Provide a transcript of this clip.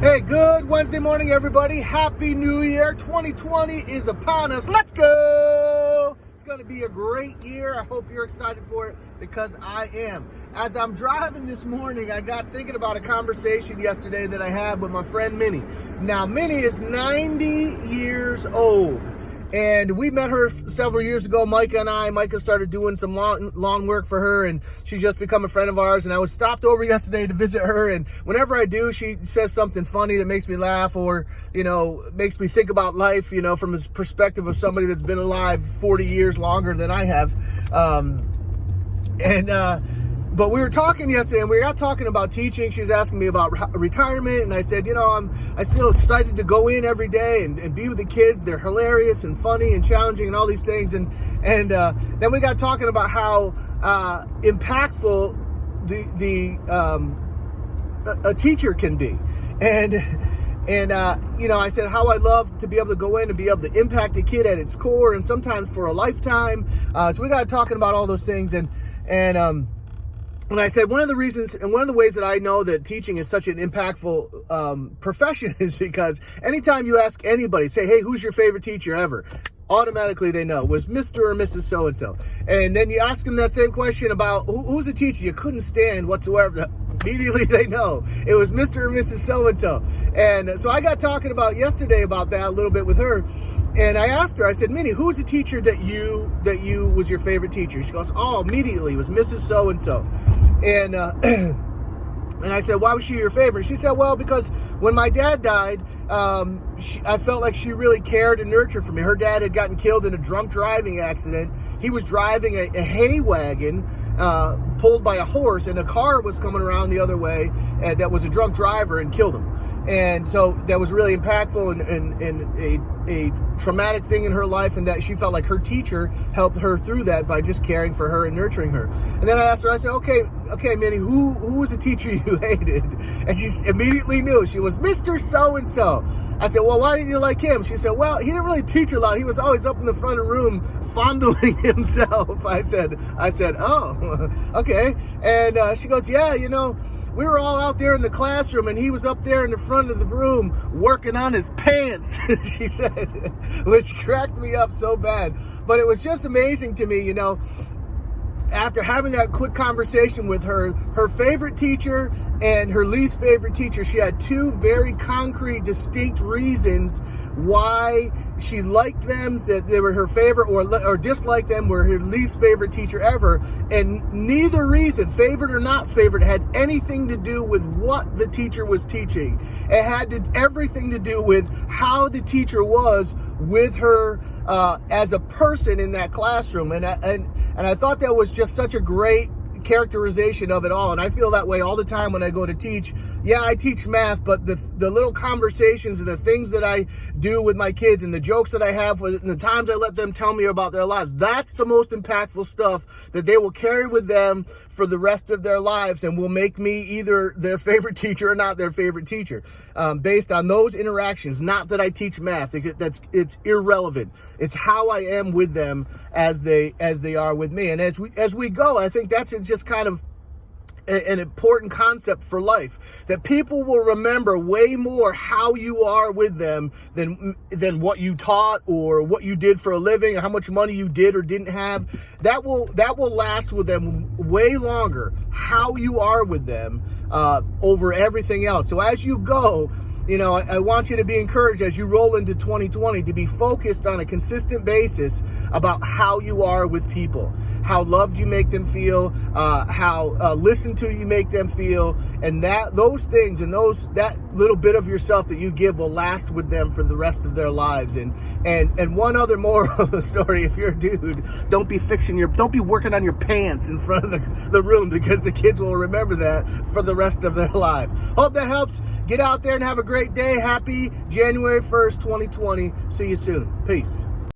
Hey, good Wednesday morning, everybody. Happy New Year. 2020 is upon us. Let's go. It's going to be a great year. I hope you're excited for it because I am. As I'm driving this morning, I got thinking about a conversation yesterday that I had with my friend Minnie. Now, Minnie is 90 years old. And we met her several years ago, Micah started doing some lawn work for her, and she's just become a friend of ours. And I was stopped over yesterday to visit her, and whenever I do, she says something funny that makes me laugh or, makes me think about life, from the perspective of somebody that's been alive 40 years longer than I have. But we were talking yesterday, and we got talking about teaching. She was asking me about retirement, and I said, I'm still excited to go in every day and be with the kids. They're hilarious and funny and challenging and all these things. And then we got talking about how impactful a teacher can be. And I said how I love to be able to go in and be able to impact a kid at its core, and sometimes for a lifetime. So we got talking about all those things, and I said one of the reasons and one of the ways that I know that teaching is such an impactful profession is because anytime you ask anybody, say, hey, who's your favorite teacher ever? Automatically they know. It was Mr. or Mrs. So-and-so. And then you ask them that same question about who's a teacher you couldn't stand whatsoever. Immediately they know. It was Mr. or Mrs. So-and-so. And so I got talking about yesterday about that a little bit with her. And I asked her, I said, Minnie, who's the teacher that you was your favorite teacher? She goes, immediately it was Mrs. So-and-so. And I said, why was she your favorite? She said, well, because when my dad died, I felt like she really cared and nurtured for me. Her dad had gotten killed in a drunk driving accident. He was driving a hay wagon pulled by a horse, and a car was coming around the other way that was a drunk driver and killed him. And so that was really impactful and a traumatic thing in her life, and that she felt like her teacher helped her through that by just caring for her and nurturing her. And then I asked her, I said, okay, Minnie, who was the teacher you hated? And she immediately knew. She was Mr. So-and-so. I said, well, why didn't you like him? She said, well, he didn't really teach a lot. He was always up in the front of the room fondling himself. I said, oh, okay. And she goes, yeah, we were all out there in the classroom, and he was up there in the front of the room working on his pants, she said, which cracked me up so bad. But it was just amazing to me, after having that quick conversation with her favorite teacher and her least favorite teacher, she had two very concrete, distinct reasons why she liked them, that they were her favorite, or disliked them, were her least favorite teacher ever. And neither reason, favorite or not favorite, had anything to do with what the teacher was teaching. It had everything to do with how the teacher was with her as a person in that classroom. And I thought that was just such a great characterization of it all. And I feel that way all the time when I go to teach. Yeah, I teach math, but the little conversations and the things that I do with my kids and the jokes that I have and the times I let them tell me about their lives, that's the most impactful stuff that they will carry with them for the rest of their lives, and will make me either their favorite teacher or not their favorite teacher, based on those interactions. Not that I teach math. It's irrelevant. It's how I am with them as they are with me. And as we go, I think that's just kind of an important concept for life, that people will remember way more how you are with them than what you taught or what you did for a living or how much money you did or didn't have. That will last with them way longer, how you are with them over everything else. So as you go, I want you to be encouraged as you roll into 2020 to be focused on a consistent basis about how you are with people, how loved you make them feel, how listened to you make them feel, and those things and that little bit of yourself that you give will last with them for the rest of their lives. And one other moral of the story: if you're a dude, don't be working on your pants in front of the room, because the kids will remember that for the rest of their life. Hope that helps. Get out there and have a great day. Happy January 1st, 2020. See you soon. Peace.